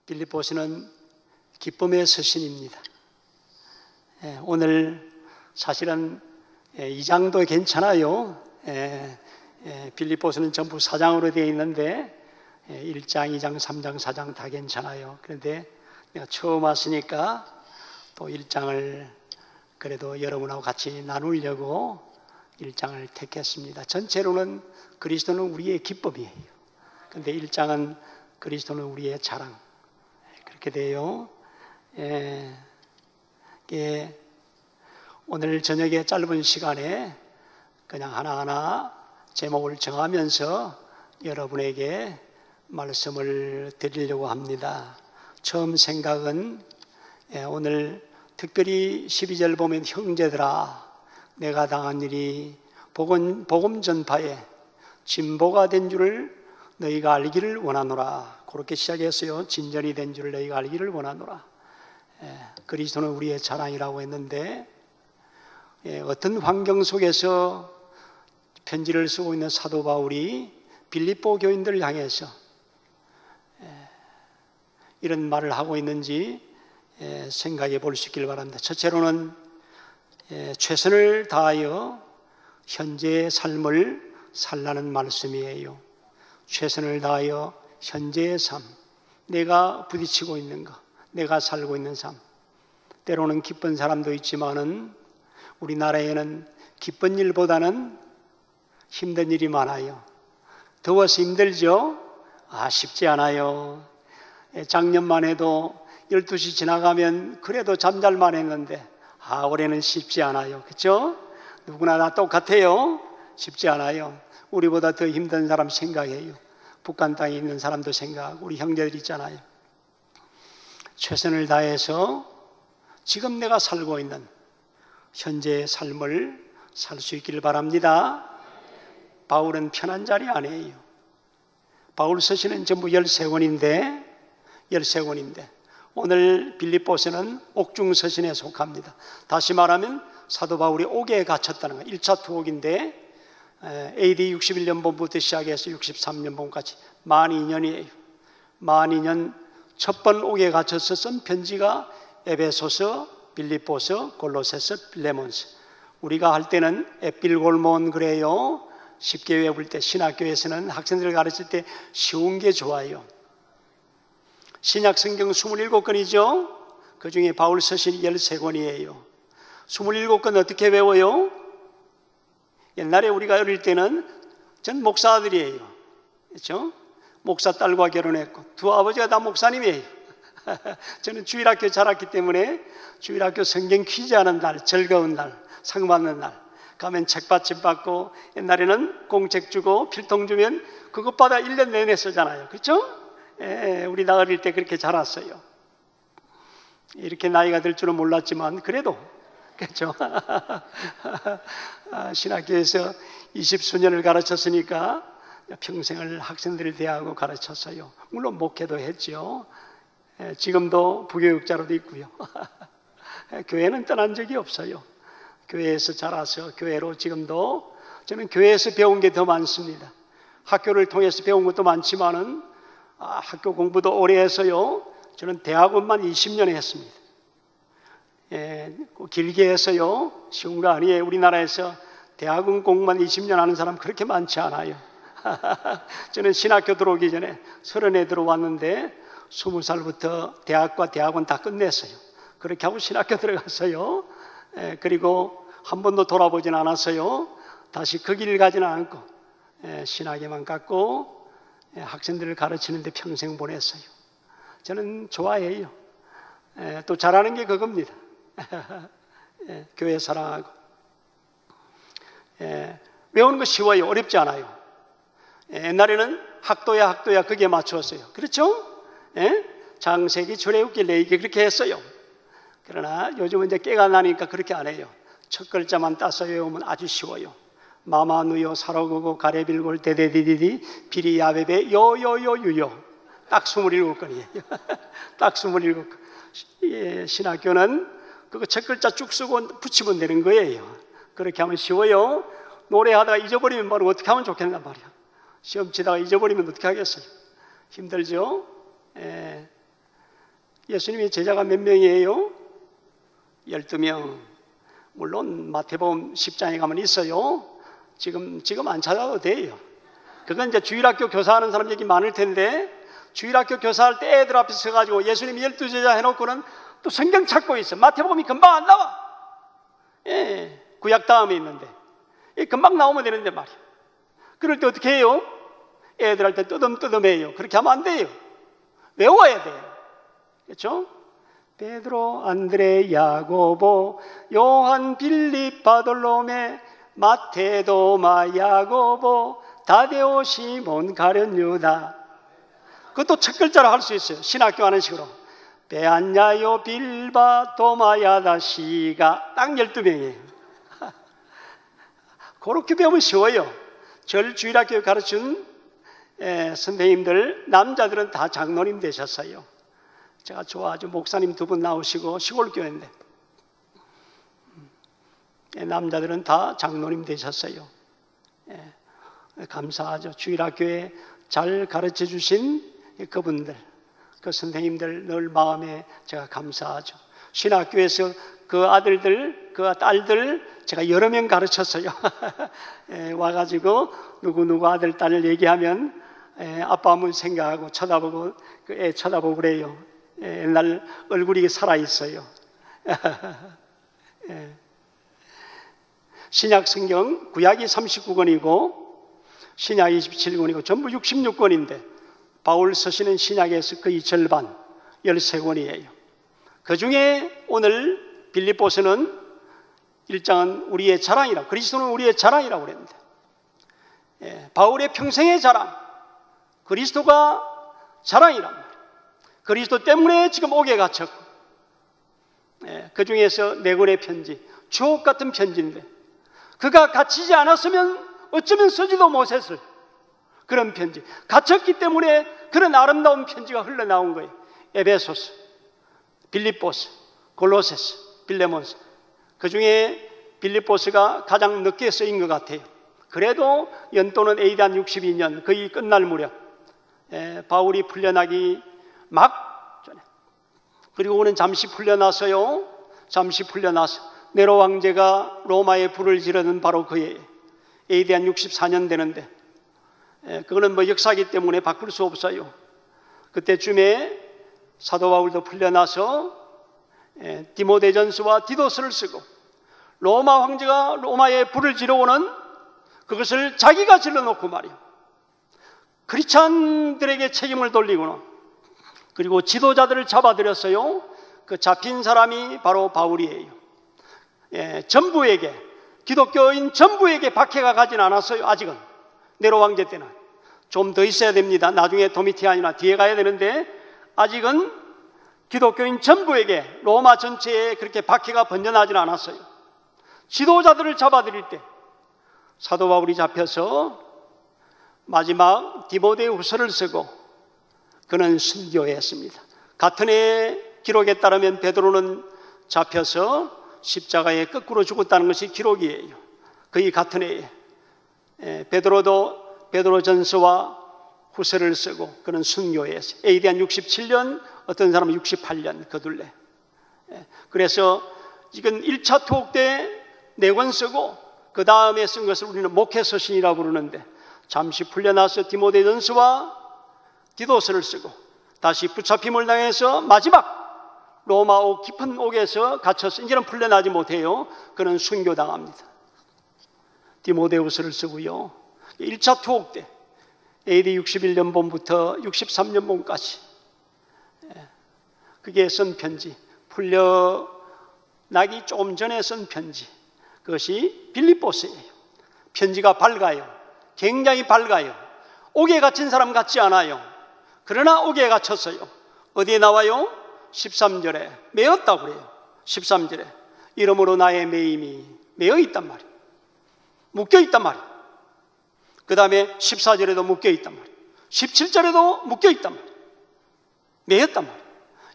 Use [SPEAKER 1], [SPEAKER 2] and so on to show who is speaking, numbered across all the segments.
[SPEAKER 1] 빌립보서는 기쁨의 서신입니다. 오늘 사실은 2장도 괜찮아요. 빌립보서는 전부 4장으로 되어 있는데 1장, 2장, 3장, 4장 다 괜찮아요. 그런데 내가 처음 왔으니까 또 1장을 그래도 여러분하고 같이 나누려고 1장을 택했습니다. 전체로는 그리스도는 우리의 기쁨이에요. 그런데 1장은 그리스도는 우리의 자랑. 그렇게 돼요. 오늘 저녁에 짧은 시간에 그냥 하나하나 제목을 정하면서 여러분에게 말씀을 드리려고 합니다. 처음 생각은 오늘 특별히 12절 보면 형제들아 내가 당한 일이 복음 전파에 진보가 된 줄을 너희가 알기를 원하노라. 그렇게 시작했어요. 진전이 된 줄을 너희가 알기를 원하노라. 그리스도는 우리의 자랑이라고 했는데 어떤 환경 속에서 편지를 쓰고 있는 사도 바울이 빌립보 교인들을 향해서 이런 말을 하고 있는지 생각해 볼 수 있길 바랍니다. 첫째로는 최선을 다하여 현재의 삶을 살라는 말씀이에요. 최선을 다하여 현재의 삶, 내가 부딪히고 있는 것, 내가 살고 있는 삶. 때로는 기쁜 사람도 있지만은 우리나라에는 기쁜 일보다는 힘든 일이 많아요. 더워서 힘들죠? 쉽지 않아요. 작년만 해도 12시 지나가면 그래도 잠잘만 했는데 올해는 쉽지 않아요. 그렇죠? 누구나 다 똑같아요. 쉽지 않아요. 우리보다 더 힘든 사람 생각해요. 북한 땅에 있는 사람도 생각하고 우리 형제들 있잖아요. 최선을 다해서 지금 내가 살고 있는 현재의 삶을 살 수 있기를 바랍니다. 바울은 편한 자리 아니에요. 바울 서신은 전부 13권인데 오늘 빌립보서는 옥중 서신에 속합니다. 다시 말하면 사도 바울이 옥에 갇혔다는 거예요. 1차 투옥인데 AD 61년본부터 시작해서 63년본까지 12년이에요. 12년 첫 번 옥에 갇혀서 쓴 편지가 에베소서, 빌립보서, 골로새서, 빌레몬서. 우리가 할 때는 에필골몬 그래요. 쉽게 외울 때 신학교에서는 학생들을 가르칠 때 쉬운 게 좋아요. 신약 성경 27권이죠. 그 중에 바울 서신이 13권이에요. 27권 어떻게 외워요? 옛날에 우리가 어릴 때는 전 목사 아들이에요. 그렇죠? 목사 딸과 결혼했고 두 아버지가 다 목사님이에요. 저는 주일학교 자랐기 때문에 주일학교 성경 퀴즈 하는 날, 즐거운 날, 상 받는 날 가면 책받침 받고 옛날에는 공책 주고 필통 주면 그것 받아 1년 내내 쓰잖아요. 그렇죠? 우리 다 어릴 때 그렇게 자랐어요. 이렇게 나이가 들 줄은 몰랐지만 그래도 그렇죠? 신학교에서 20수년을 가르쳤으니까 평생을 학생들을 대하고 가르쳤어요. 물론 목회도 했죠. 지금도 부교육자로도 있고요. 교회는 떠난 적이 없어요. 교회에서 자라서 교회로 지금도 저는 교회에서 배운 게 더 많습니다. 학교를 통해서 배운 것도 많지만은 학교 공부도 오래 해서요. 저는 대학원만 20년 했습니다. 길게 해서요. 쉬운 거 아니에요. 우리나라에서 대학원 공부만 20년 하는 사람 그렇게 많지 않아요. 저는 신학교 들어오기 전에 30에 들어왔는데 20살부터 대학과 대학원 다 끝냈어요. 그렇게 하고 신학교 들어갔어요. 그리고 한 번도 돌아보진 않았어요. 다시 그 길을 가지는 않고 신학에만 갔고 학생들을 가르치는데 평생 보냈어요. 저는 좋아해요. 또 잘하는 게 그겁니다. 교회 사랑하고 외우는 거 쉬워요. 어렵지 않아요. 옛날에는 학도야 그게 맞추었어요. 그렇죠? 장세기 출애굽기 레위기 그렇게 했어요. 그러나 요즘은 이제 깨가 나니까 그렇게 안 해요. 첫 글자만 따서 외우면 아주 쉬워요. 마마누요 사로고고 가레빌골 데데디디디 비리야베베 요요요유요 딱 27건이에요. 딱 27건. 신학교는 그거 첫 글자 쭉 쓰고 붙이면 되는 거예요. 그렇게 하면 쉬워요. 노래하다가 잊어버리면 바로 어떻게 하면 좋겠단 말이야. 시험 치다가 잊어버리면 어떻게 하겠어요? 힘들죠? 예수님의 제자가 몇 명이에요? 12명. 물론 마태복음 10장에 가면 있어요. 지금 안 찾아도 돼요. 그건 이제 주일학교 교사하는 사람 얘기 많을 텐데, 주일학교 교사할 때 애들 앞에 서가지고 예수님 12제자 해놓고는 또 성경 찾고 있어. 마태복음이 금방 안 나와. 예, 구약 다음에 있는데 금방 나오면 되는데 말이야. 그럴 때 어떻게 해요? 애들한테 뜨듬뜨듬해요. 그렇게 하면 안 돼요. 외워야 돼요. 그렇죠? 베드로, 안드레, 야고보, 요한, 빌립, 바돌로메, 마테, 도마, 야고보, 다데오, 시몬, 가룟, 유다. 그것도 첫 글자로 할 수 있어요. 신학교 하는 식으로. 베안야요, 빌바, 도마, 야다, 시가. 딱 12명이에요. 그렇게 배우면 쉬워요. 절 주일학교 가르친 선생님들, 남자들은 다 장로님 되셨어요. 제가 좋아하죠. 목사님 2분 나오시고, 시골교회인데 남자들은 다 장로님 되셨어요. 감사하죠. 주일학교에 잘 가르쳐 주신 그분들, 그 선생님들 늘 마음에 제가 감사하죠. 신학교에서 그 아들들, 그 딸들 제가 여러 명 가르쳤어요. 와가지고 누구 아들, 딸을 얘기하면 아빠 한번 생각하고 쳐다보고 그 애 쳐다보고 그래요. 옛날 얼굴이 살아있어요. 신약 성경 구약이 39권이고 신약이 27권이고 전부 66권인데 바울 서신은 신약에서 거의 절반 13권이에요. 그 중에 오늘 빌립보서는 1장은 우리의 자랑이라, 그리스도는 우리의 자랑이라고 그랬는데 바울의 평생의 자랑, 그리스도가 자랑이란 말이에요. 그리스도 때문에 지금 옥에 갇혔고, 그 중에서 4권의 편지, 주옥 같은 편지인데 그가 갇히지 않았으면 어쩌면 쓰지도 못했을 그런 편지, 갇혔기 때문에 그런 아름다운 편지가 흘러나온 거예요. 에베소서, 빌립보서, 골로새서, 빌레몬서. 그 중에 빌립보서가 가장 늦게 쓰인 것 같아요. 그래도 연도는 AD 한 62년 거의 끝날 무렵 바울이 풀려나기 막 전에, 그리고는 잠시 풀려나서요. 잠시 풀려나서 네로 황제가 로마에 불을 지르는 바로 그해 AD 한 64년 되는데 그거는 뭐 역사이기 때문에 바꿀 수 없어요. 그때쯤에 사도 바울도 풀려나서 디모데전서와 디도서를 쓰고 로마 황제가 로마에 불을 지르고는 그것을 자기가 질러놓고 말이요. 크리스찬들에게 책임을 돌리고는 그리고 지도자들을 잡아들였어요. 그 잡힌 사람이 바로 바울이에요. 전부에게, 기독교인 전부에게 박해가 가진 않았어요. 아직은. 네로 황제 때는 좀 더 있어야 됩니다. 나중에 도미티안이나 뒤에 가야 되는데 아직은 기독교인 전부에게, 로마 전체에 그렇게 박해가 번져나진 않았어요. 지도자들을 잡아들일 때 사도 바울이 잡혀서 마지막 디모데후서를 쓰고 그는 순교했습니다. 같은 해 기록에 따르면 베드로는 잡혀서 십자가에 거꾸로 죽었다는 것이 기록이에요. 거의 같은 해에 베드로도 베드로전서와 후서를 쓰고 그는 순교했어요. AD 한 67년, 어떤 사람은 68년 그 둘레. 그래서 이건 1차 투옥 때 4권 쓰고 그 다음에 쓴 것을 우리는 목회서신이라고 부르는데 잠시 풀려나서 디모데전서와 디도서를 쓰고 다시 붙잡힘을 당해서 마지막 로마 옥, 깊은 옥에서 갇혀서 이제는 풀려나지 못해요. 그는 순교당합니다. 디모데후서를 쓰고요. 1차 투옥 때 AD 61년본부터 63년본까지 그게 쓴 편지, 풀려나기 조금 전에 쓴 편지, 그것이 빌립보서예요. 편지가 밝아요. 굉장히 밝아요. 옥에 갇힌 사람 같지 않아요. 그러나 옥에 갇혔어요. 어디에 나와요? 13절에 매였다고 그래요. 13절에 이러므로 나의 매임이 매여 있단 말이에요. 묶여 있단 말이에요. 그 다음에 14절에도 묶여 있단 말이에요. 17절에도 묶여 있단 말이에요. 매였단 말이에요.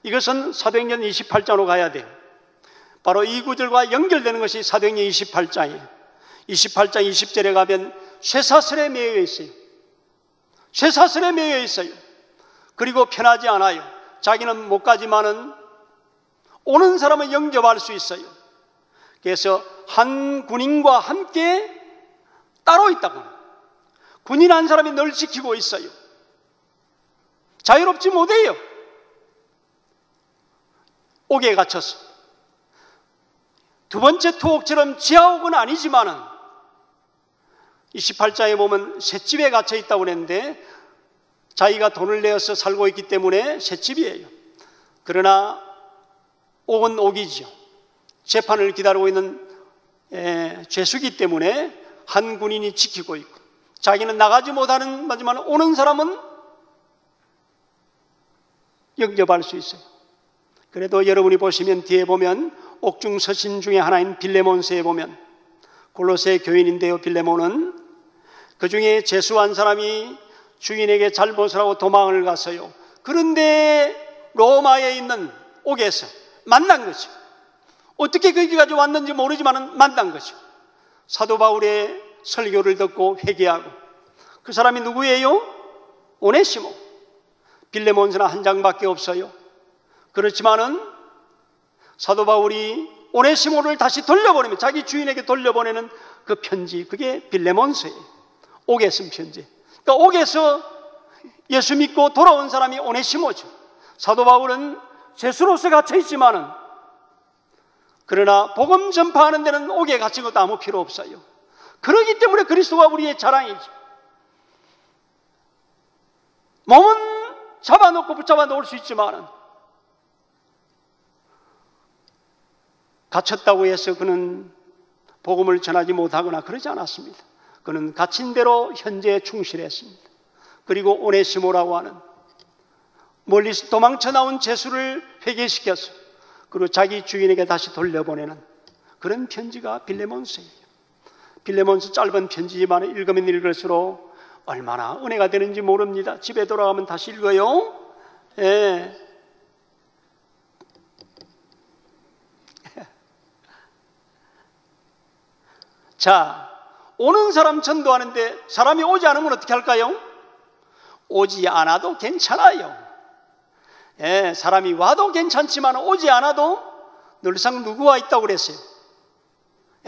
[SPEAKER 1] 이것은 사도행전 28장으로 가야 돼요. 바로 이 구절과 연결되는 것이 사도행전 28장이에요. 28장 20절에 가면 쇠사슬에 매여 있어요. 쇠사슬에 매여 있어요. 그리고 편하지 않아요. 자기는 못 가지만은 오는 사람은 영접할 수 있어요. 그래서 한 군인과 함께 따로 있다고. 군인 한 사람이 늘 지키고 있어요. 자유롭지 못해요. 옥에 갇혀서. 두 번째 투옥처럼 지하옥은 아니지만은 28장에 보면 셋집에 갇혀 있다고 그랬는데 자기가 돈을 내어서 살고 있기 때문에 셋집이에요. 그러나 옥은 옥이죠. 재판을 기다리고 있는 죄수기 때문에 한 군인이 지키고 있고 자기는 나가지 못하는 거지만 오는 사람은 영접할 수 있어요. 그래도 여러분이 보시면 뒤에 보면 옥중 서신 중에 하나인 빌레몬서에 보면 골로새 교인인데요. 빌레몬은 그 중에 죄수 한 사람이 주인에게 잘못을 하고 도망을 갔어요. 그런데 로마에 있는 옥에서 만난 거죠. 어떻게 거기까지 왔는지 모르지만 만난 거죠. 사도 바울의 설교를 듣고 회개하고 그 사람이 누구예요? 오네시모. 빌레몬서는 한 장밖에 없어요. 그렇지만은 사도 바울이 오네시모를 다시 돌려보내면 자기 주인에게 돌려보내는 그 편지, 그게 빌레몬서예요. 옥에 쓴 편지. 그러니까 옥에서 예수 믿고 돌아온 사람이 오네시모죠. 사도 바울은 죄수로서 갇혀 있지만은 그러나 복음 전파하는 데는 옥에 갇힌 것도 아무 필요 없어요. 그러기 때문에 그리스도가 우리의 자랑이죠. 몸은 잡아놓고 붙잡아 놓을 수 있지만은 갇혔다고 해서 그는 복음을 전하지 못하거나 그러지 않았습니다. 그는 갇힌 대로 현재에 충실했습니다. 그리고 오네시모라고 하는 멀리서 도망쳐 나온 죄수를 회개시켜서 그리고 자기 주인에게 다시 돌려보내는 그런 편지가 빌레몬서예요. 빌레몬서 짧은 편지지만 읽으면 읽을수록 얼마나 은혜가 되는지 모릅니다. 집에 돌아가면 다시 읽어요. 예. 자, 오는 사람 전도하는데 사람이 오지 않으면 어떻게 할까요? 오지 않아도 괜찮아요. 예, 사람이 와도 괜찮지만 오지 않아도 늘상 누구와 있다고 그랬어요?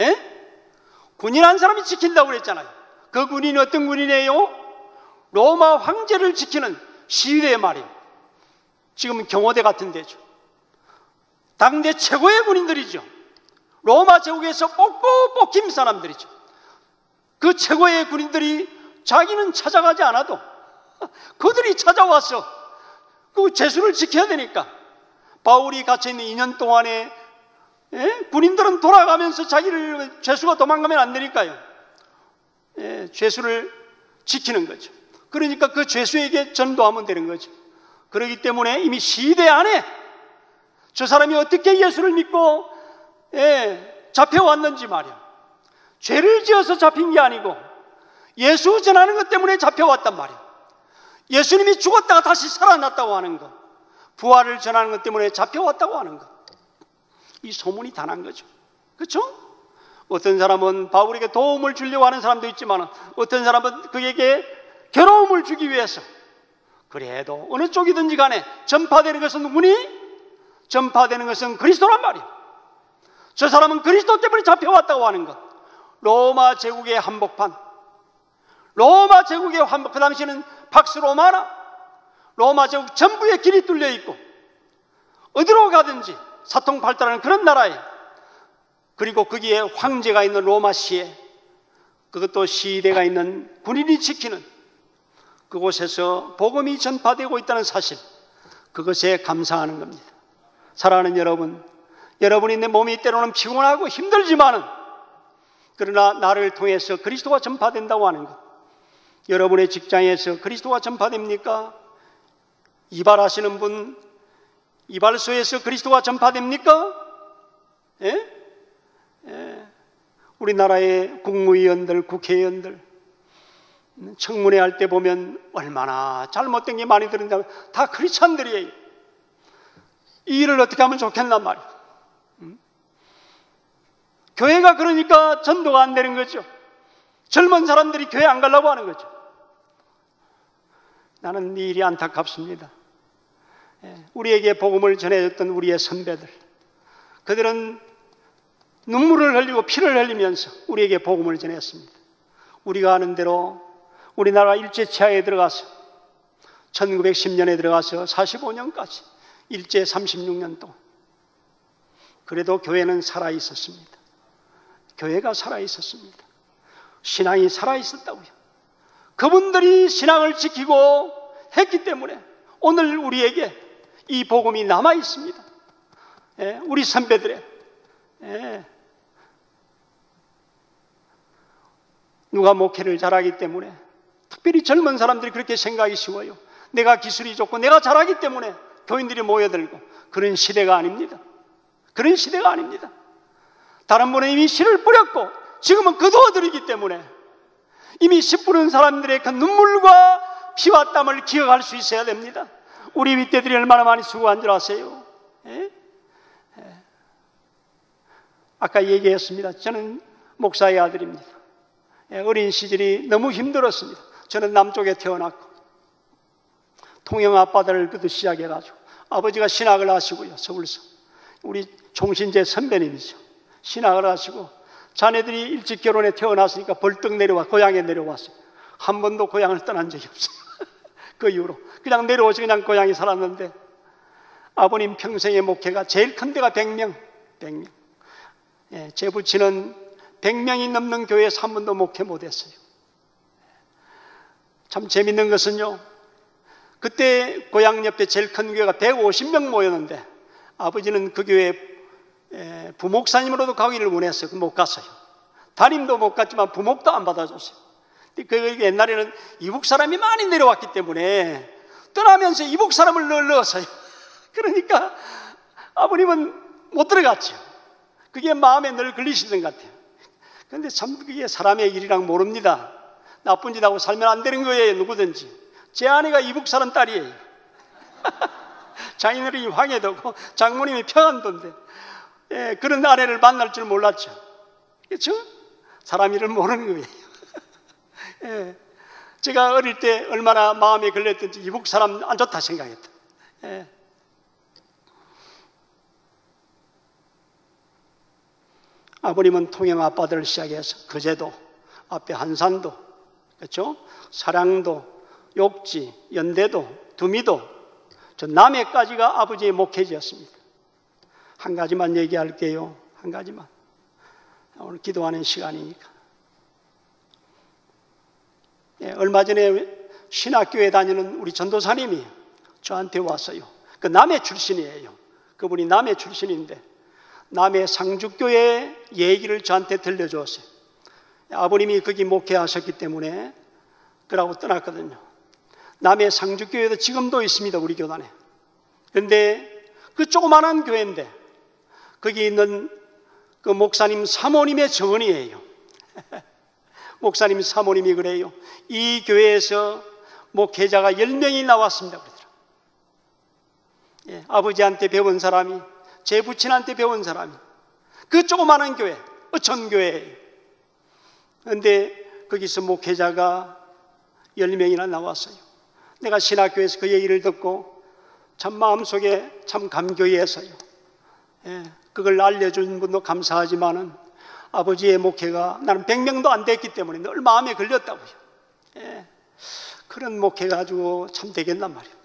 [SPEAKER 1] 예? 군인 한 사람이 지킨다고 그랬잖아요. 그 군인이 어떤 군인이에요? 로마 황제를 지키는 시위대 말이에요. 지금은 경호대 같은 데죠. 당대 최고의 군인들이죠. 로마 제국에서 뽑고 긴 사람들이죠. 그 최고의 군인들이 자기는 찾아가지 않아도 그들이 찾아와서 그 죄수를 지켜야 되니까 바울이 갇혀있는 2년 동안에 군인들은 돌아가면서 자기를 죄수가 도망가면 안 되니까요. 죄수를 지키는 거죠. 그러니까 그 죄수에게 전도하면 되는 거죠. 그렇기 때문에 이미 시대 안에 저 사람이 어떻게 예수를 믿고 잡혀왔는지 말이야. 죄를 지어서 잡힌 게 아니고 예수 전하는 것 때문에 잡혀왔단 말이야. 예수님이 죽었다가 다시 살아났다고 하는 것, 부활을 전하는 것 때문에 잡혀왔다고 하는 것, 이 소문이 다 난 거죠. 그렇죠? 어떤 사람은 바울에게 도움을 주려고 하는 사람도 있지만 어떤 사람은 그에게 괴로움을 주기 위해서, 그래도 어느 쪽이든지 간에 전파되는 것은 누구니? 전파되는 것은 그리스도란 말이에요. 저 사람은 그리스도 때문에 잡혀왔다고 하는 것. 로마 제국의 한복판, 로마 제국의 한복, 그 당시에는 박스 로마나 로마 제국 전부에 길이 뚫려 있고 어디로 가든지 사통팔달하는 그런 나라에, 그리고 거기에 황제가 있는 로마시에, 그것도 시대가 있는 군인이 지키는 그곳에서 복음이 전파되고 있다는 사실, 그것에 감사하는 겁니다. 사랑하는 여러분, 여러분이 내 몸이 때로는 피곤하고 힘들지만은 그러나 나를 통해서 그리스도가 전파된다고 하는 것, 여러분의 직장에서 그리스도가 전파됩니까? 이발하시는 분, 이발소에서 그리스도가 전파됩니까? 예? 예. 우리나라의 국무위원들, 국회의원들 청문회 할 때 보면 얼마나 잘못된 게 많이 들은다고, 다 크리스찬들이에요. 이 일을 어떻게 하면 좋겠단 말이에요. 교회가 그러니까 전도가 안 되는 거죠. 젊은 사람들이 교회 안 가려고 하는 거죠. 나는 이 일이 안타깝습니다. 우리에게 복음을 전해줬던 우리의 선배들, 그들은 눈물을 흘리고 피를 흘리면서 우리에게 복음을 전했습니다. 우리가 아는 대로 우리나라 일제치하에 들어가서 1910년에 들어가서 45년까지 일제 36년 동안, 그래도 교회는 살아있었습니다. 교회가 살아있었습니다. 신앙이 살아있었다고요. 그분들이 신앙을 지키고 했기 때문에 오늘 우리에게 이 복음이 남아있습니다. 우리 선배들의, 누가 목회를 잘하기 때문에, 특별히 젊은 사람들이 그렇게 생각이 쉬워요. 내가 기술이 좋고 내가 잘하기 때문에 교인들이 모여들고, 그런 시대가 아닙니다. 그런 시대가 아닙니다. 다른 분은 이미 씨를 뿌렸고 지금은 거두어들이기 때문에 이미 씨 뿌린 사람들의 그 눈물과 피와 땀을 기억할 수 있어야 됩니다. 우리 윗대들이 얼마나 많이 수고한 줄 아세요? 아까 얘기했습니다. 저는 목사의 아들입니다. 어린 시절이 너무 힘들었습니다. 저는 남쪽에 태어났고 통영 아빠들부터 시작해가지고 아버지가 신학을 하시고요, 서울서. 우리 종신제 선배님이죠. 신학을 하시고 자네들이 일찍 결혼해 태어났으니까 벌떡 내려와 고향에 내려왔어요. 한 번도 고향을 떠난 적이 없어요. 그 이후로 그냥 내려오시 그냥 고향에 살았는데, 아버님 평생의 목회가 제일 큰 데가 100명. 제 부친은 100명이 넘는 교회에서 한 번도 목회 못했어요. 참 재밌는 것은요, 그때 고향 옆에 제일 큰 교회가 150명 모였는데 아버지는 그 교회 부목사님으로도 가기를 원했어요. 못 갔어요. 담임도 못 갔지만 부목도 안 받아줬어요. 그 옛날에는 이북 사람이 많이 내려왔기 때문에 떠나면서 이북 사람을 넣었어요. 그러니까 아버님은 못 들어갔죠. 그게 마음에 늘 걸리시던 것 같아요. 그런데 참 그게 사람의 일이랑 모릅니다. 나쁜 짓 하고 살면 안 되는 거예요, 누구든지. 제 아내가 이북 사람 딸이에요. 장인어른이 황해도고 장모님이 평안도인데, 그런 아내를 만날 줄 몰랐죠. 그렇죠? 사람 일을 모르는 거예요. 제가 어릴 때 얼마나 마음에 걸렸던지 이북 사람 안 좋다 생각했다. 아버님은 통영 아빠들을 시작해서 거제도, 앞에 한산도, 그렇죠? 사량도, 욕지, 연대도, 두미도, 저 남해까지가 아버지의 목회지였습니다. 한 가지만 얘기할게요. 한 가지만. 오늘 기도하는 시간이니까. 얼마 전에 신학교에 다니는 우리 전도사님이 저한테 왔어요. 그 남해 출신이에요. 그분이 남해 출신인데 남해 상주교회 얘기를 저한테 들려주었어요. 아버님이 거기 목회하셨기 때문에 그러고 떠났거든요. 남해 상주교회도 지금도 있습니다, 우리 교단에. 그런데 그 조그만한 교회인데 거기 있는 그 목사님 사모님의 정언이에요. 목사님 사모님이 그래요. 이 교회에서 목회자가 10명이 나왔습니다, 그러더라고요. 아버지한테 배운 사람이, 제 부친한테 배운 사람이, 그 조그마한 교회, 어촌교회예요. 그런데 거기서 목회자가 10명이나 나왔어요. 내가 신학교에서 그 얘기를 듣고 참 마음속에 참 감격해서요. 그걸 알려준 분도 감사하지만은 아버지의 목회가 나는 100명도 안 됐기 때문에 늘 마음에 걸렸다고요. 그런 목회 가지고 참 되겠단 말이에요.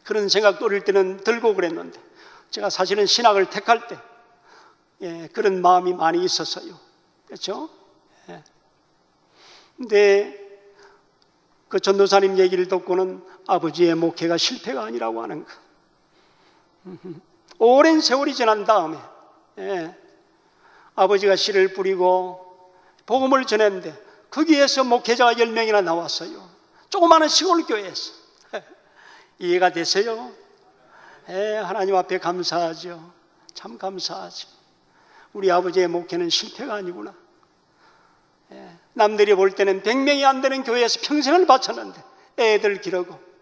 [SPEAKER 1] 그런 생각도 어릴 때는 들고 그랬는데 제가 사실은 신학을 택할 때 그런 마음이 많이 있었어요. 그렇죠? 근데 그 전도사님 얘기를 듣고는 아버지의 목회가 실패가 아니라고 하는 거. 오랜 세월이 지난 다음에 아버지가 씨를 뿌리고 복음을 전했는데 거기에서 목회자가 10명이나 나왔어요. 조그마한 시골 교회에서. 이해가 되세요? 하나님 앞에 감사하죠. 참 감사하죠. 우리 아버지의 목회는 실패가 아니구나. 남들이 볼 때는 100명이 안 되는 교회에서 평생을 바쳤는데 애들 기르고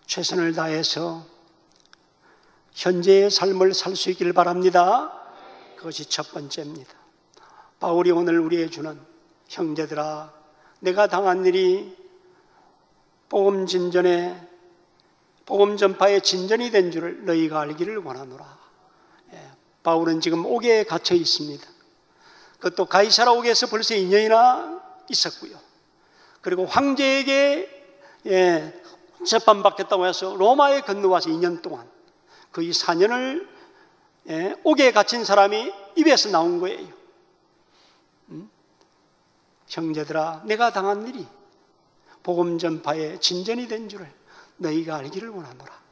[SPEAKER 1] 최선을 다해서 현재의 삶을 살 수 있기를 바랍니다. 그것이 첫 번째입니다. 바울이 오늘 우리에게 주는 형제들아, 내가 당한 일이 복음 전파의 진전이 된 줄을 너희가 알기를 원하노라. 바울은 지금 옥에 갇혀 있습니다. 그것도 가이사라 옥에서 벌써 2년이나 있었고요. 그리고 황제에게 재판받겠다고 해서 로마에 건너와서 2년 동안 거의 4년을 옥에 갇힌 사람이 입에서 나온 거예요. 형제들아, 내가 당한 일이 복음 전파의 진전이 된 줄을 너희가 알기를 원하노라.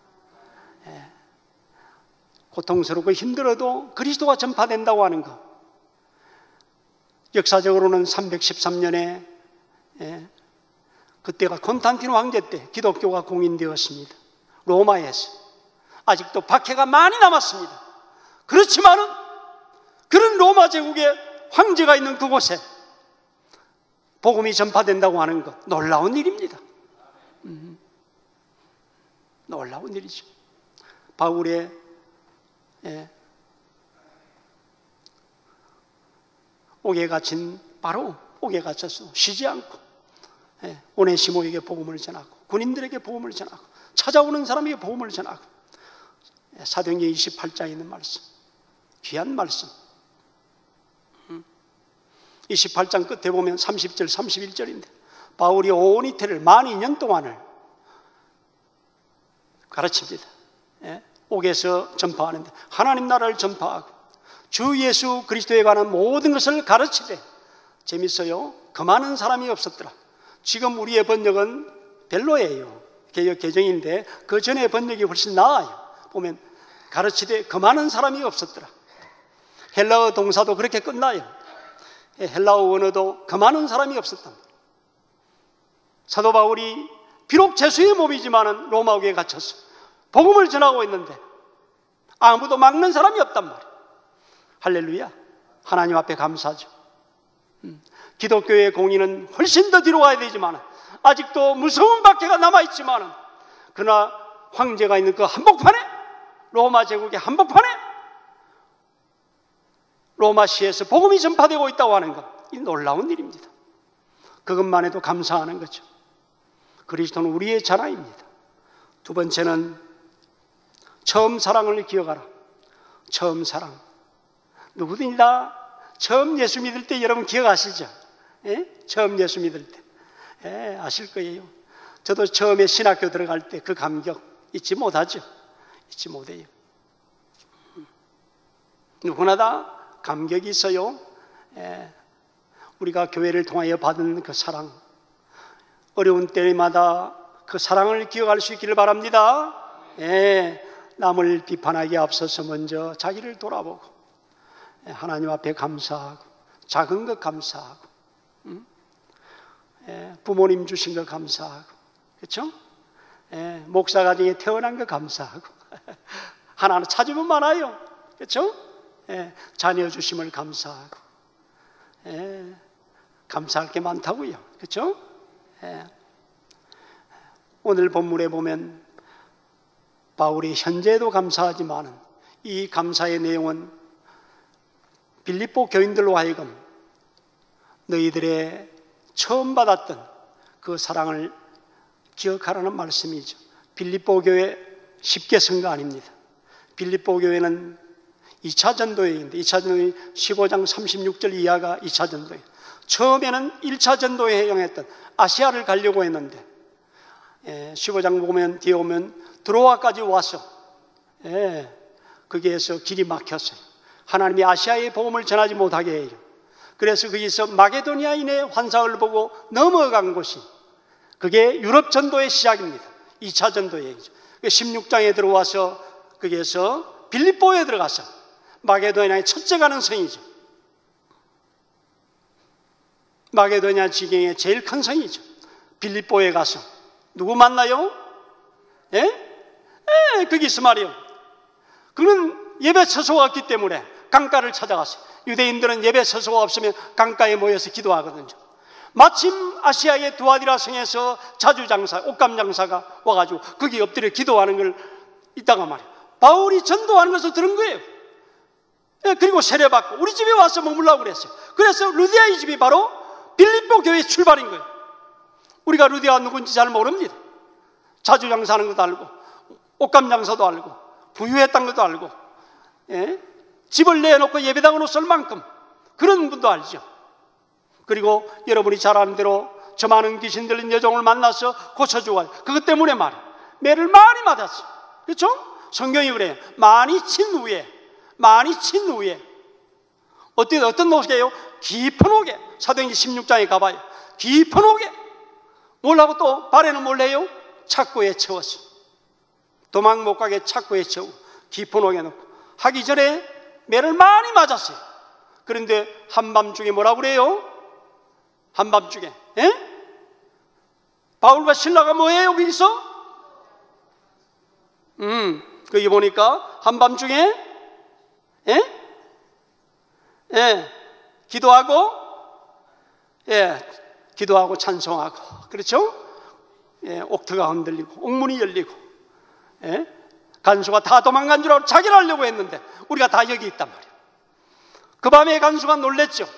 [SPEAKER 1] 고통스럽고 힘들어도 그리스도가 전파된다고 하는 것. 역사적으로는 313년에 그때가 콘스탄티노 황제 때 기독교가 공인되었습니다. 로마에서. 아직도 박해가 많이 남았습니다. 그렇지만은 그런 로마 제국의 황제가 있는 그곳에 복음이 전파된다고 하는 것, 놀라운 일입니다. 놀라운 일이죠. 바울의 옥에 갇힌, 바로 옥에 갇혀서 쉬지 않고 오네시모에게 복음을 전하고 군인들에게 복음을 전하고 찾아오는 사람에게 복음을 전하고, 사도행전 28장에 있는 말씀, 귀한 말씀. 28장 끝에 보면 30절 31절인데 바울이 온 이태를 만 2년 동안을 가르칩니다. 옥에서 전파하는데 하나님 나라를 전파하고 주 예수 그리스도에 관한 모든 것을 가르치되, 재밌어요. 그 많은 사람이 없었더라. 지금 우리의 번역은 별로예요. 개역 개정인데 그 전에 번역이 훨씬 나아요. 보면 가르치되 그 많은 사람이 없었더라. 헬라어 동사도 그렇게 끝나요. 헬라어 원어도 그 많은 사람이 없었다. 사도 바울이 비록 죄수의 몸이지만은 로마옥에 갇혀서 복음을 전하고 있는데 아무도 막는 사람이 없단 말이에요. 할렐루야. 하나님 앞에 감사하죠. 기독교의 공의는 훨씬 더 뒤로 가야 되지만 아직도 무서운 박해가 남아있지만, 그러나 황제가 있는 그 한복판에, 로마 제국의 한복판에 로마시에서 복음이 전파되고 있다고 하는 것, 이 놀라운 일입니다. 그것만 해도 감사하는 거죠. 그리스도는 우리의 자랑입니다. 두 번째는 처음 사랑을 기억하라. 처음 사랑. 누구든지 다 처음 예수 믿을 때 여러분 기억하시죠? 처음 예수 믿을 때 아실 거예요. 저도 처음에 신학교 들어갈 때 그 감격 잊지 못하죠. 잊지 못해요. 누구나 다 감격이 있어요. 우리가 교회를 통하여 받은 그 사랑, 어려운 때마다 그 사랑을 기억할 수 있기를 바랍니다. 남을 비판하기에 앞서서 먼저 자기를 돌아보고 하나님 앞에 감사하고, 작은 것 감사하고, 부모님 주신 것 감사하고, 그렇죠? 목사 가정에 태어난 것 감사하고 하나는 찾으면 많아요. 그렇죠? 자녀 주심을 감사하고, 감사할 게 많다고요. 그렇죠? 오늘 본문에 보면 바울이 현재도 감사하지만 이 감사의 내용은 빌립보 교인들로 하여금 너희들의 처음 받았던 그 사랑을 기억하라는 말씀이죠. 빌립보 교회 쉽게 쓴 거 아닙니다. 빌립보 교회는 2차 전도회인데 2차 전도회 15장 36절 이하가 2차 전도회. 처음에는 1차 전도회에 행했던 아시아를 가려고 했는데 15장 보면 뒤에 오면 드로아까지 와서 거기에서 길이 막혔어요. 하나님이 아시아의 복음을 전하지 못하게 해요. 그래서 거기서 마게도니아인의 환상을 보고 넘어간 곳이, 그게 유럽 전도의 시작입니다. 2차 전도회죠. 16장에 들어와서 거기에서 빌립보에 들어가서 마게도니아의 첫째 가능성이죠. 마게도니아 지경의 제일 큰 성이죠. 빌립보에 가서 누구 만나요? 거기서 말이요. 그는 예배 처소가 없기 때문에 강가를 찾아갔어요. 유대인들은 예배 처소가 없으면 강가에 모여서 기도하거든요. 마침 아시아의 두아디라 성에서 자주장사, 옷감장사가 와가지고 거기 엎드려 기도하는 걸 있다가 말이에요. 바울이 전도하는 것을 들은 거예요. 그리고 세례받고 우리 집에 와서 머물라고 그랬어요. 그래서 루디아 이 집이 바로 빌립보 교회의 출발인 거예요. 우리가 루디아가 누군지 잘 모릅니다. 자주 장사하는 것도 알고, 옷감 장사도 알고, 부유했던 것도 알고, 집을 내놓고 예배당으로 쓸 만큼 그런 분도 알죠. 그리고 여러분이 잘 아는 대로 저 많은 귀신 들린 여종을 만나서 고쳐주고, 그것 때문에 말이에요. 매를 많이 맞았어요. 그렇죠? 성경이 그래요. 많이 친 후에 어떤 옥이에요? 깊은 옥에. 사도행전 16장에 가봐요. 깊은 옥에 뭘하고 또 발에는 뭘 해요? 착고에 채웠어요. 도망 못 가게 착고에 채우고 깊은 옥에 넣고 하기 전에 매를 많이 맞았어요. 그런데 한밤중에 뭐라고 그래요? 한밤중에 바울과 신라가 뭐예요? 여기서? 거기 보니까 한밤중에 기도하고 찬송하고, 그렇죠? 옥터가 흔들리고 옥문이 열리고, 간수가 다 도망간 줄 알고 자기를 하려고 했는데 우리가 다 여기 있단 말이에요. 그 밤에 간수가 놀랬죠.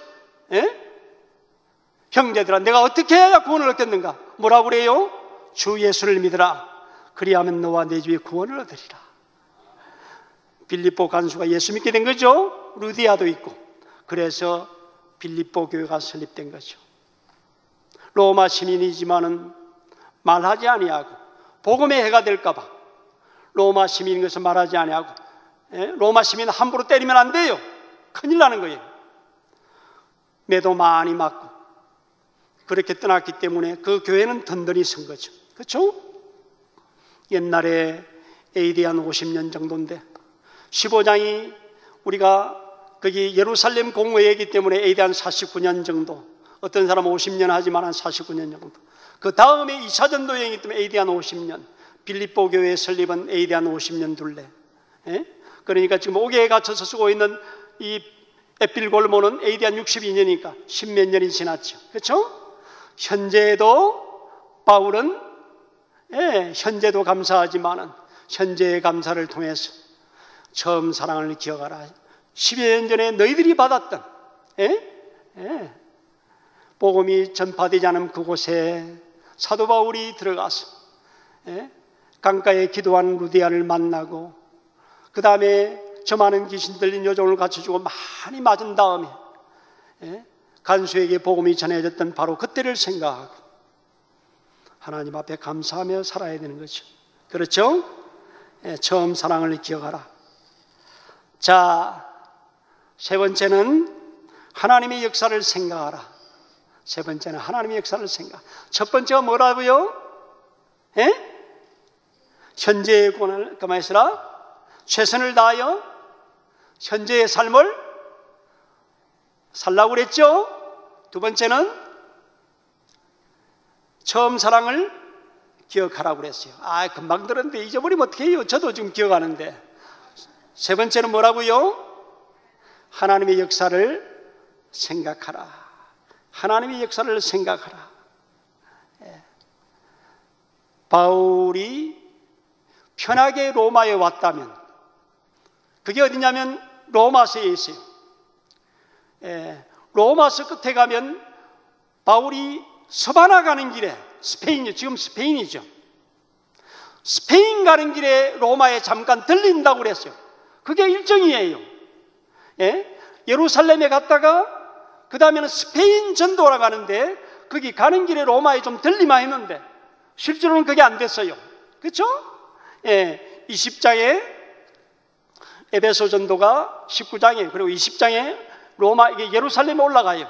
[SPEAKER 1] 형제들아, 내가 어떻게 해야 구원을 얻겠는가? 뭐라고 그래요? 주 예수를 믿으라. 그리하면 너와 내 집에 구원을 얻으리라. 빌립보 간수가 예수 믿게 된 거죠. 루디아도 있고. 그래서 빌립보 교회가 설립된 거죠. 로마 시민이지만은 말하지 아니하고, 복음의 해가 될까 봐 로마 시민인 것을 말하지 아니하고, 로마 시민 함부로 때리면 안 돼요. 큰일 나는 거예요. 매도 많이 맞고 그렇게 떠났기 때문에 그 교회는 든든히 선 거죠. 그렇죠? 옛날에 AD 한 50년 정도인데 15장이 우리가 거기 예루살렘 공회이기 때문에 AD 한 49년 정도, 어떤 사람은 50년 하지만 한 49년 정도. 그 다음에 2차 전도 여행이기 때문에 AD 한 50년, 빌립보 교회 설립은 AD 한 50년 둘레. 그러니까 지금 옥에 갇혀서 쓰고 있는 이 에필골모는 AD 한 62년이니까 10몇 년이 지났죠. 그렇죠? 현재도 바울은 현재도 감사하지만은 현재의 감사를 통해서 처음 사랑을 기억하라. 10여 년 전에 너희들이 받았던 복음이 전파되지 않은 그곳에 사도 바울이 들어가서 강가에 기도하는 루디아를 만나고, 그 다음에 저 많은 귀신 들린 여종을 갖춰주고 많이 맞은 다음에 간수에게 복음이 전해졌던 바로 그때를 생각하고 하나님 앞에 감사하며 살아야 되는 거죠. 그렇죠? 처음 사랑을 기억하라. 자, 세 번째는 하나님의 역사를 생각하라. 세 번째는 하나님의 역사를 생각. 첫 번째가 뭐라고요? 현재의 구원을, 가만히 있으라. 최선을 다하여 현재의 삶을 살라고 그랬죠? 두 번째는 처음 사랑을 기억하라고 그랬어요. 금방 들었는데 잊어버리면 어떻게 해요? 저도 지금 기억하는데. 세 번째는 뭐라고요? 하나님의 역사를 생각하라. 하나님의 역사를 생각하라. 바울이 편하게 로마에 왔다면, 그게 어디냐면 로마서에 있어요. 로마서 끝에 가면 바울이 서바나 가는 길에, 스페인이죠. 지금 스페인이죠. 스페인 가는 길에 로마에 잠깐 들린다고 그랬어요. 그게 일정이에요. 예루살렘에 갔다가 그 다음에는 스페인 전도라 가는데, 거기 가는 길에 로마에 좀 들리만 했는데 실제로는 그게 안 됐어요. 그렇죠? 20장에 에베소 전도가 19장에, 그리고 20장에 로마, 이게 예루살렘에 올라가요.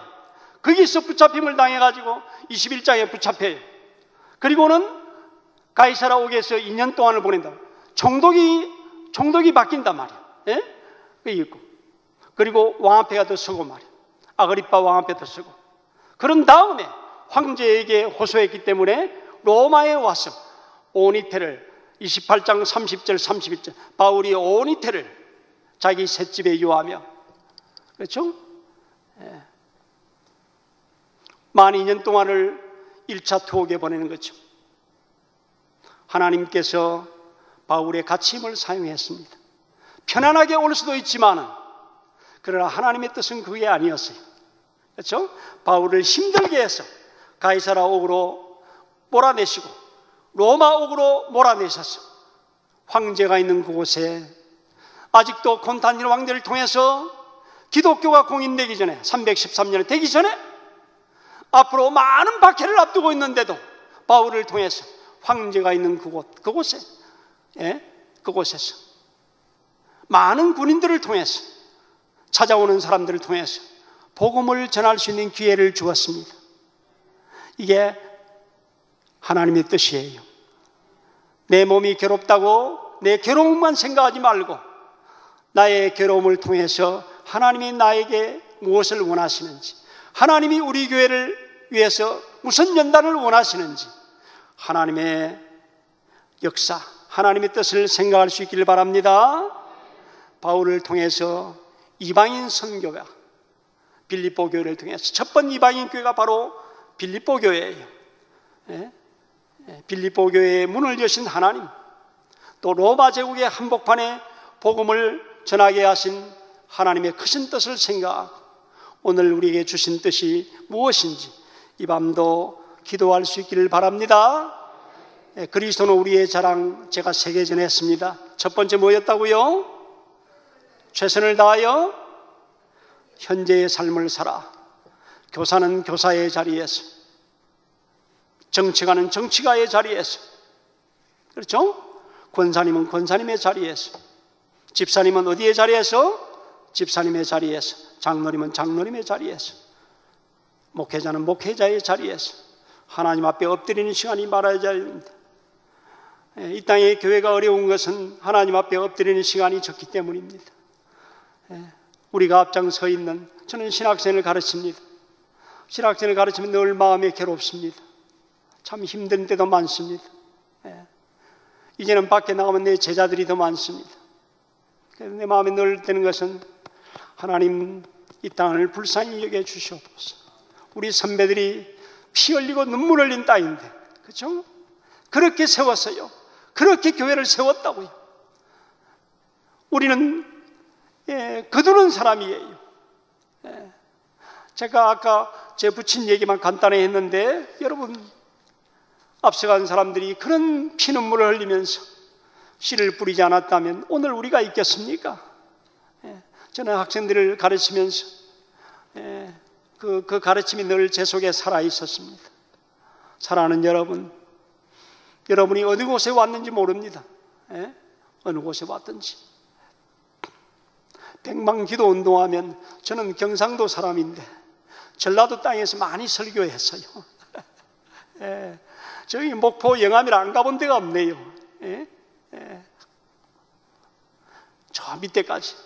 [SPEAKER 1] 거기서 붙잡힘을 당해가지고 21장에 붙잡혀요. 그리고는 가이사라 옥에서 2년 동안을 보낸다. 총독이 바뀐단 말이에요. 그게 있고. 그리고 왕앞에가 더 서고 말이에요. 아그리빠 왕앞에 더 서고. 그런 다음에 황제에게 호소했기 때문에 로마에 와서 오니테를 28장 30절 31절 바울이 오니테를 자기 셋집에 유하며, 그렇죠? 만 2년 동안을 1차 투옥에 보내는 거죠. 하나님께서 바울의 갇힘을 사용했습니다. 편안하게 올 수도 있지만 그러나 하나님의 뜻은 그게 아니었어요. 그렇죠? 바울을 힘들게 해서 가이사라 옥으로 몰아내시고 로마 옥으로 몰아내셔서 황제가 있는 그곳에 아직도 콘스탄티노 황제를 통해서 기독교가 공인되기 전에 313년에 되기 전에 앞으로 많은 박해를 앞두고 있는데도 바울을 통해서 황제가 있는 그곳에 그곳에서 많은 군인들을 통해서 찾아오는 사람들을 통해서 복음을 전할 수 있는 기회를 주었습니다. 이게 하나님의 뜻이에요. 내 몸이 괴롭다고 내 괴로움만 생각하지 말고 나의 괴로움을 통해서 하나님이 나에게 무엇을 원하시는지, 하나님이 우리 교회를 위해서 무슨 연단을 원하시는지 하나님의 역사, 하나님의 뜻을 생각할 수 있기를 바랍니다. 바울을 통해서 이방인 선교가 빌립보 교회를 통해서 첫 번 이방인 교회가 바로 빌립보 교회예요. 빌립보 교회의 문을 여신 하나님, 또 로마 제국의 한복판에 복음을 전하게 하신 하나님의 크신 뜻을 생각하고 오늘 우리에게 주신 뜻이 무엇인지 이 밤도 기도할 수 있기를 바랍니다. 그리스도는 우리의 자랑, 제가 3개 전했습니다. 첫 번째 뭐였다고요? 최선을 다하여 현재의 삶을 살아. 교사는 교사의 자리에서, 정치가는 정치가의 자리에서, 그렇죠? 권사님은 권사님의 자리에서, 집사님은 어디의 자리에서? 집사님의 자리에서, 장로님은 장로님의 자리에서, 목회자는 목회자의 자리에서 하나님 앞에 엎드리는 시간이 많아야 됩니다. 이 땅의 교회가 어려운 것은 하나님 앞에 엎드리는 시간이 적기 때문입니다. 우리가 앞장서 있는, 저는 신학생을 가르칩니다. 신학생을 가르치면 늘 마음이 괴롭습니다. 참 힘든 때도 많습니다. 이제는 밖에 나가면 내 제자들이 더 많습니다. 내 마음에 늘 드는 것은 하나님 이 땅을 불쌍히 여겨 주시옵소서. 우리 선배들이 피 흘리고 눈물 흘린 땅인데, 그렇죠? 그렇게 세웠어요. 그렇게 교회를 세웠다고요. 우리는 거두는 사람이에요. 제가 아까 제 부친 얘기만 간단히 했는데, 여러분 앞서간 사람들이 그런 피눈물을 흘리면서 씨를 뿌리지 않았다면 오늘 우리가 있겠습니까? 저는 학생들을 가르치면서 그 가르침이 늘 제 속에 살아 있었습니다. 사랑하는 여러분, 여러분이 어느 곳에 왔는지 모릅니다. 어느 곳에 왔든지. 백만기도 운동하면, 저는 경상도 사람인데 전라도 땅에서 많이 설교했어요. 저희 목포 영암이라 안 가본 데가 없네요. 저 밑에까지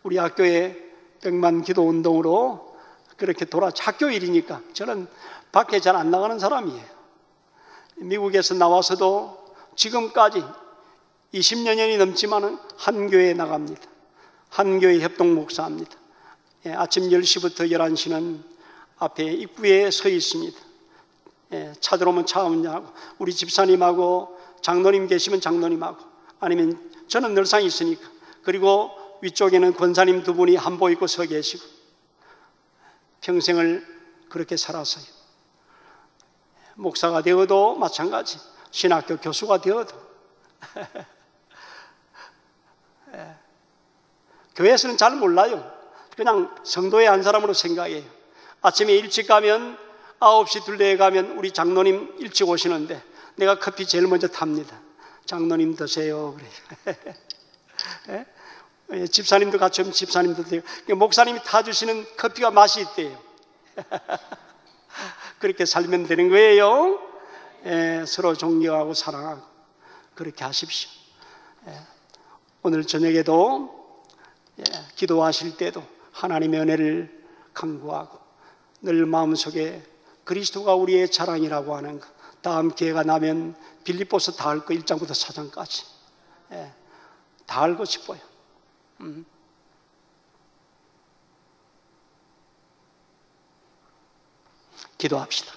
[SPEAKER 1] 우리 학교에 백만기도 운동으로 그렇게 학교 일이니까 저는 밖에 잘 안 나가는 사람이에요. 미국에서 나와서도 지금까지 20년이 넘지만은 한 교회에 나갑니다. 한 교회 협동 목사합니다. 아침 10시부터 11시는 앞에 입구에 서 있습니다. 차 들어오면 차 운전하고, 우리 집사님하고 장로님 계시면 장로님하고, 아니면 저는 늘상 있으니까, 그리고 위쪽에는 권사님 2분이 한복 입고 서 계시고, 평생을 그렇게 살았어요. 목사가 되어도 마찬가지, 신학교 교수가 되어도 교회에서는 잘 몰라요. 그냥 성도의 한 사람으로 생각해요. 아침에 일찍 가면 9시 둘레에 가면 우리 장로님 일찍 오시는데 내가 커피 제일 먼저 탑니다. 장로님 드세요. 그래. 집사님도 같이 오면 집사님도 드세요. 목사님이 타주시는 커피가 맛이 있대요. 그렇게 살면 되는 거예요. 서로 존경하고 사랑하고 그렇게 하십시오. 오늘 저녁에도 기도하실 때도 하나님의 은혜를 간구하고 늘 마음속에 그리스도가 우리의 자랑이라고 하는 것, 다음 기회가 나면 빌립보서 다 읽고 1장부터 4장까지 다 알고 싶어요. 기도합시다.